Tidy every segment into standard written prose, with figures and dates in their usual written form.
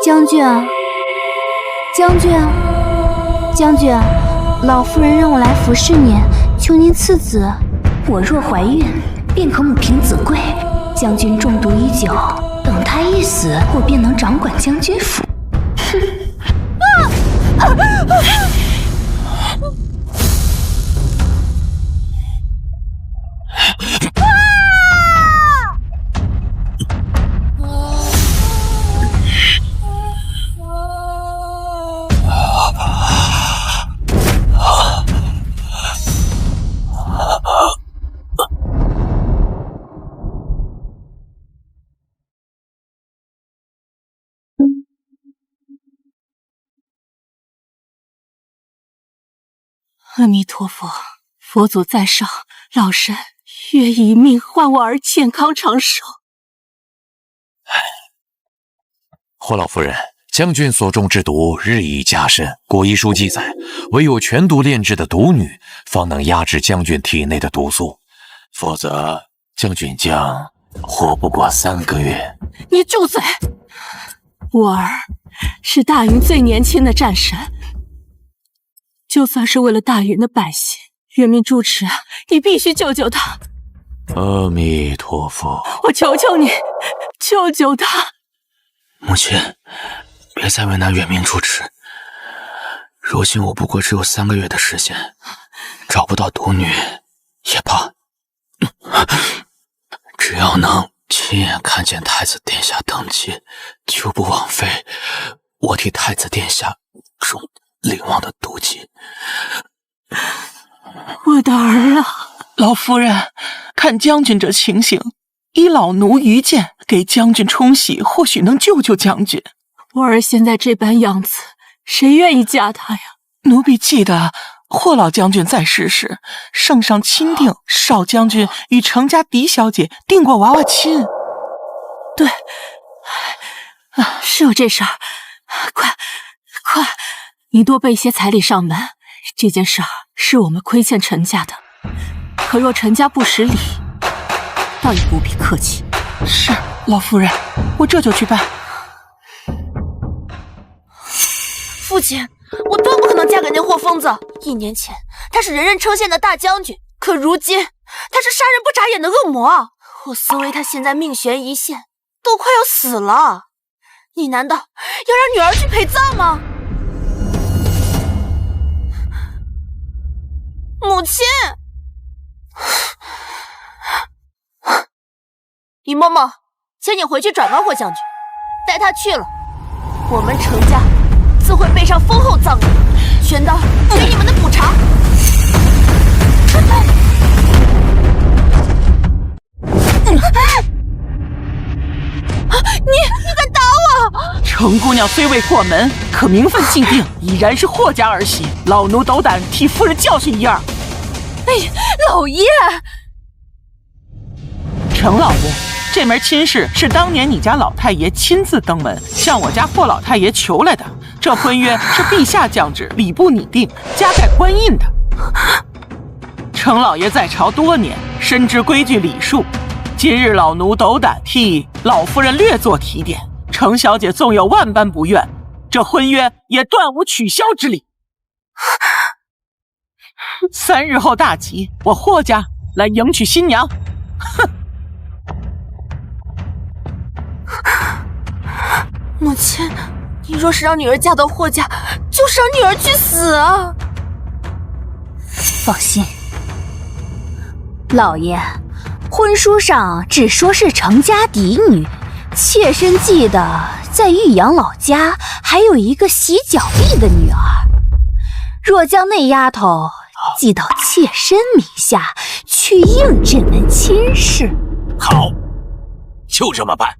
将军，将军，将军，老夫人让我来服侍您，求您赐子。我若怀孕，便可母凭子贵。将军中毒已久，等他一死，我便能掌管将军府。阿弥陀佛，佛祖在上，老身愿以命换我儿健康长寿。霍老夫人，将军所中之毒日益加深，古医书记载，唯有全毒炼制的毒女方能压制将军体内的毒素，否则将军将活不过3个月。你住嘴！我儿是大云最年轻的战神，就算是为了大云的百姓，远命住持啊，你必须救救他！阿弥陀佛，我求求你，救救他！母亲，别再为难远命住持。如今我不过只有3个月的时间，找不到毒女也罢，只要能亲眼看见太子殿下登基，就不枉费我替太子殿下中灵王的毒计。我的儿啊！老夫人，看将军这情形，依老奴愚见，给将军冲洗，或许能救救将军。我儿现在这般样子，谁愿意嫁他呀？奴婢记得霍老将军在世时，圣上钦定少将军与程家狄小姐定过娃娃亲。对，是有这事儿。快，你多备些彩礼上门。这件事儿是我们亏欠陈家的，可若陈家不识礼，倒也不必客气。是，老夫人，我这就去办。父亲，我断不可能嫁给那货疯子。1年前他是人人称羡的大将军，可如今他是杀人不眨眼的恶魔。我思维他现在命悬一线，都快要死了。你难道要让女儿去陪葬吗？母亲，李嬷嬷，请你回去转告霍将军，带他去了，我们程家自会备上丰厚葬礼，全当给你们的补偿。你敢打我！程姑娘虽未过门，可名分既定，已然是霍家儿媳。老奴斗胆替夫人教训一二。哎呀，老爷！程老爷，这门亲事是当年你家老太爷亲自登门向我家霍老太爷求来的。这婚约是陛下降旨，礼部拟定，加盖官印的。程老爷在朝多年，深知规矩礼数。今日老奴斗胆替老夫人略作提点，程小姐纵有万般不愿，这婚约也断无取消之理。3日后大吉，我霍家来迎娶新娘。哼！母亲，你若是让女儿嫁到霍家，就是让女儿去死啊！放心，老爷，婚书上只说是程家嫡女，妾身记得在玉阳老家还有一个洗脚婢的女儿。若将那丫头记到妾身名下，去应这门亲事。好，就这么办。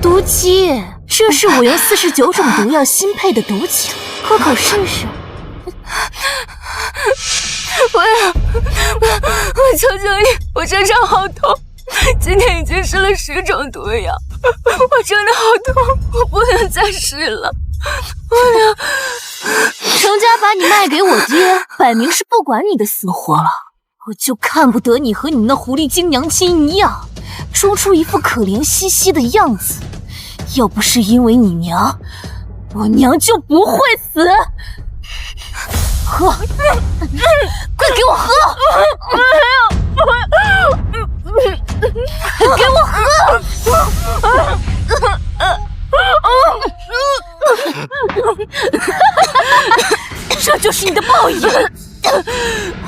毒鸡，这是5营49种毒药新配的毒酒，喝口试试。我求求你，我身上好痛，今天已经试了10种毒药，我真的好痛，我不能再试了，我程家把你卖给我爹，摆明是不管你的死活了。我就看不得你和你那狐狸精娘亲一样，装出一副可怜兮兮的样子。要不是因为你娘，我娘就不会死。喝，快给我喝！给我喝！这就是你的报应。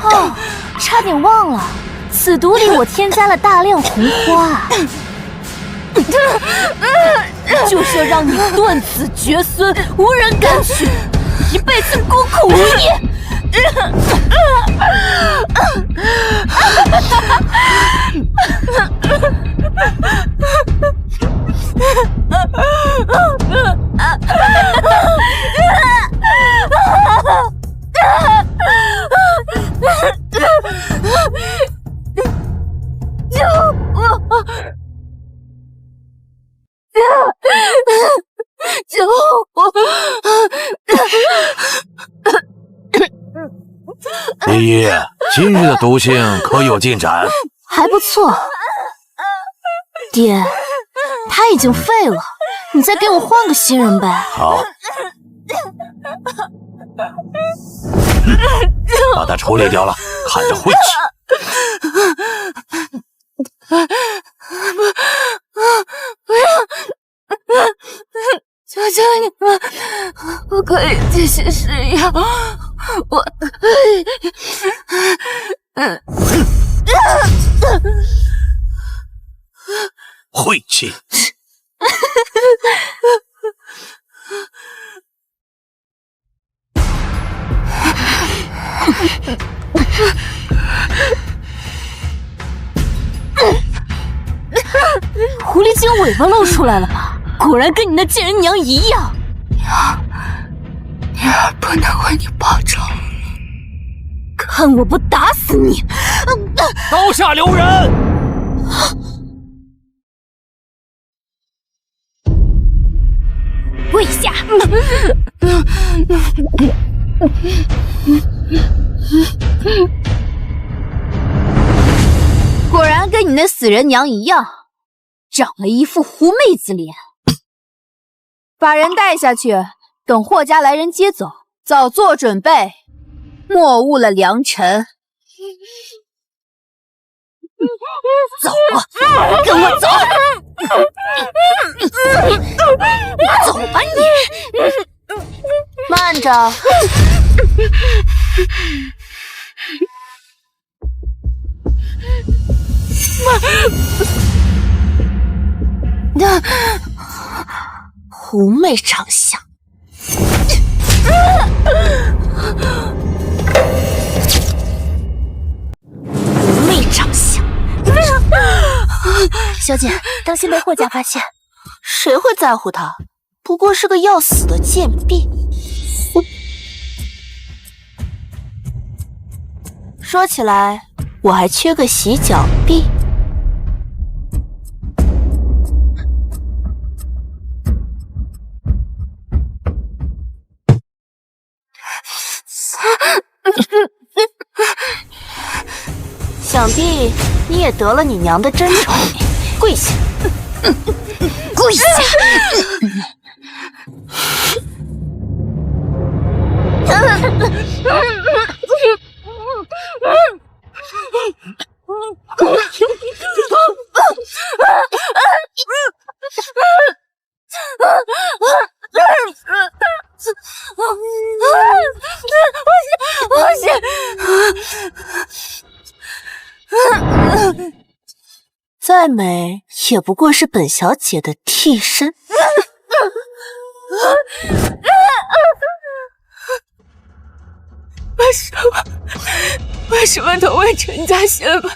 哦，差点忘了，此毒里我添加了大量红花，就是要让你断子绝孙，无人敢娶，一辈子孤苦无依。救我！第一，今日的毒性可有进展？还不错，爹，他已经废了，你再给我换个新人呗。好，把他处理掉了，看着晦气。不要！求求你们，我可以继续试药，我可以。晦气！狐狸精尾巴露出来了吧？果然跟你那贱人娘一样。女儿不能为你报仇，看我不打死你！刀下留人！跪下！果然跟你那死人娘一样，长了一副狐妹子脸。把人带下去，等霍家来人接走，早做准备，莫误了良辰。走啊，跟我走！走吧你！慢着！狐媚长相，狐媚长相。小姐，当心被霍家发现。谁会在乎他？不过是个要死的贱婢。说起来，我还缺个洗脚婢。想必你也得了你娘的真宠，跪下，跪下！再美也不过是本小姐的替身。为什么同为陈家血脉，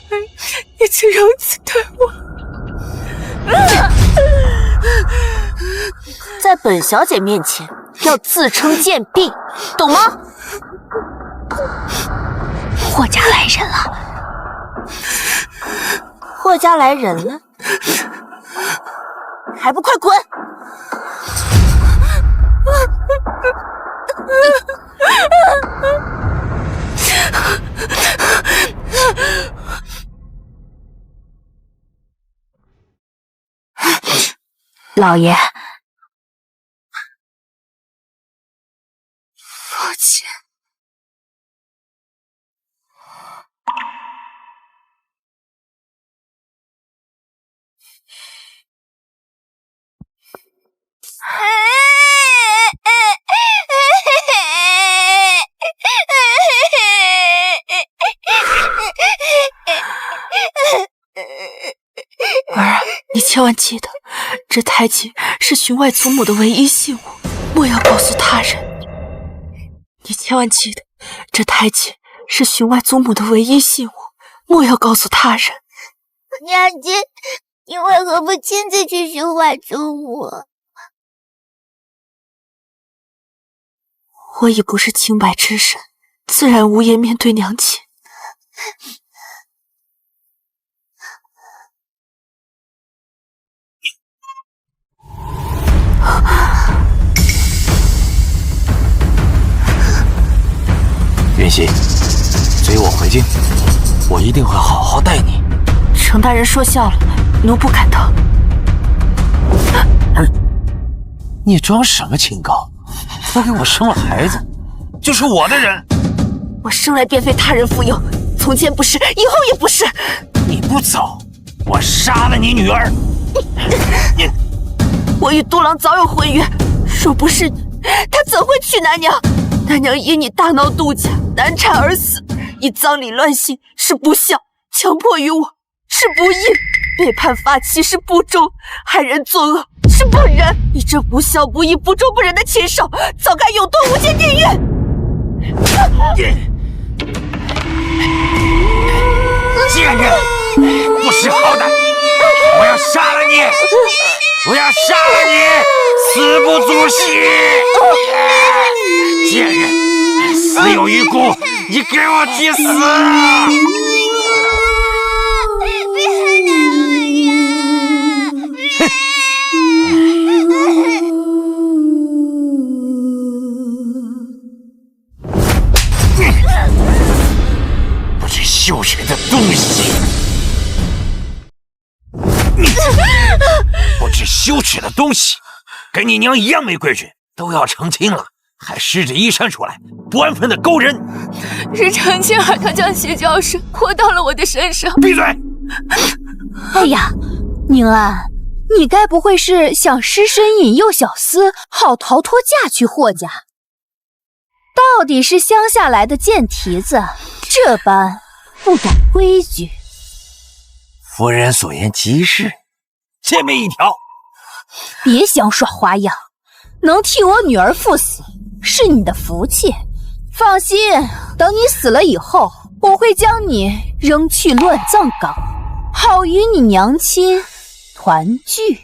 你却如此对我？在本小姐面前要自称贱婢，懂吗？霍家来人了！霍家来人了，还不快滚！老爷，父亲，儿，你千万记得，这胎记是寻外祖母的唯一信物，莫要告诉他人。你千万记得，这胎记是寻外祖母的唯一信物，莫要告诉他人。娘亲，你为何不亲自去寻外祖母？我已不是清白之身，自然无颜面对娘亲。云溪，随我回京，我一定会好好待你。程大人说笑了，奴不敢当。你装什么清高？都给我生了孩子，就是我的人。我生来便非他人附幼，从前不是，以后也不是。你不走，我杀了你女儿！你，我与都郎早有婚约，若不是你，他怎会娶南娘？南娘因你大闹杜家，难产而死，以丧礼乱性是不孝，强迫于我是不义，背叛发妻是不忠，害人作恶是不仁。你这不孝不义、不忠不仁的禽兽，早该永堕无间地狱！贱人，不识好歹！我要杀了你！我要杀了你！死不足惜！贱人，死有余辜，你给我去死！不知羞耻的东西！不知羞耻的东西！跟你娘一样没规矩，都要成亲了，还施着衣衫出来，不安分的勾人！是程青儿她将邪教事泼到了我的身上。闭嘴！哎呀，宁安，你该不会是想失身引诱小厮，好逃脱嫁去霍家？到底是乡下来的贱蹄子，这般不懂规矩。夫人所言极是，诫命一条。别想耍花样，能替我女儿赴死是你的福气。放心，等你死了以后，我会将你扔去乱葬岗，好与你娘亲团聚。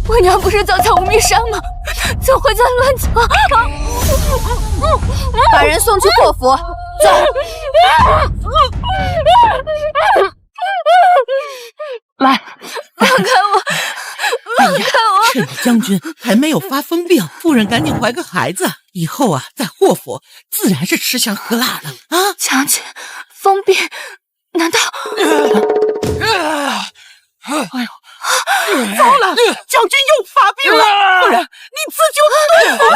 我娘不是早在无名山吗？怎会在乱葬？把人送去霍府，走。来，放开我！放开我！趁着将军还没有发疯病，夫人赶紧怀个孩子，以后啊，在霍府自然是吃香喝辣的啊！将军，疯病？难道？哎呦，糟了！将军又发病了，夫人，你自救多福！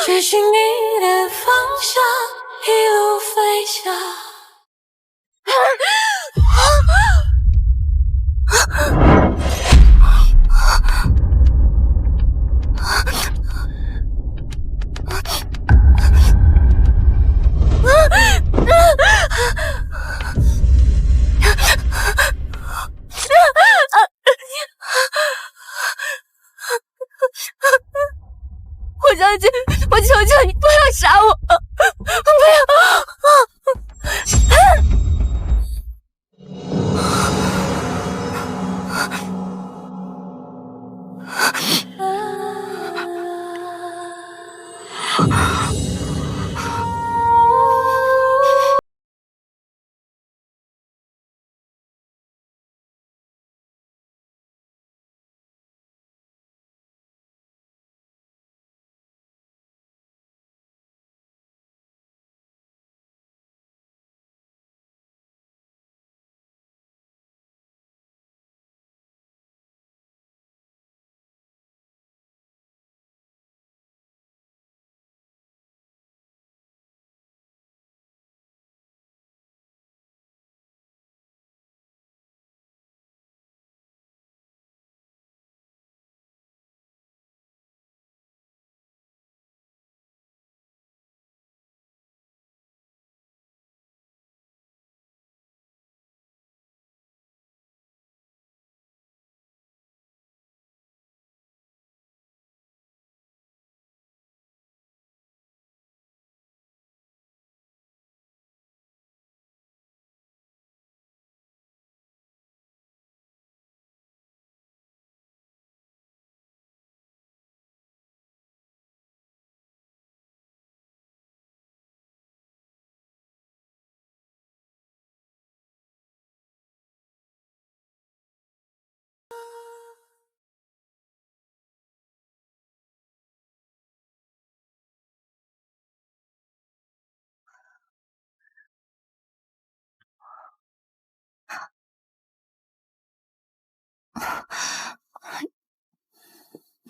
追寻你的方向，一路飞翔。我将军，我求求你不要杀我！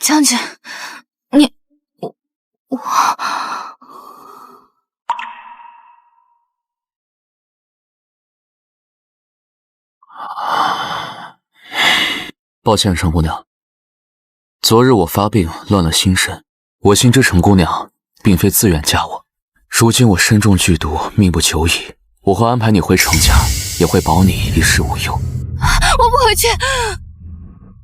将军，我。抱歉，陈姑娘，昨日我发病乱了心神，我心知陈姑娘并非自愿嫁我，如今我身中剧毒，命不久矣，我会安排你回程家，也会保你一世无忧。我不回去。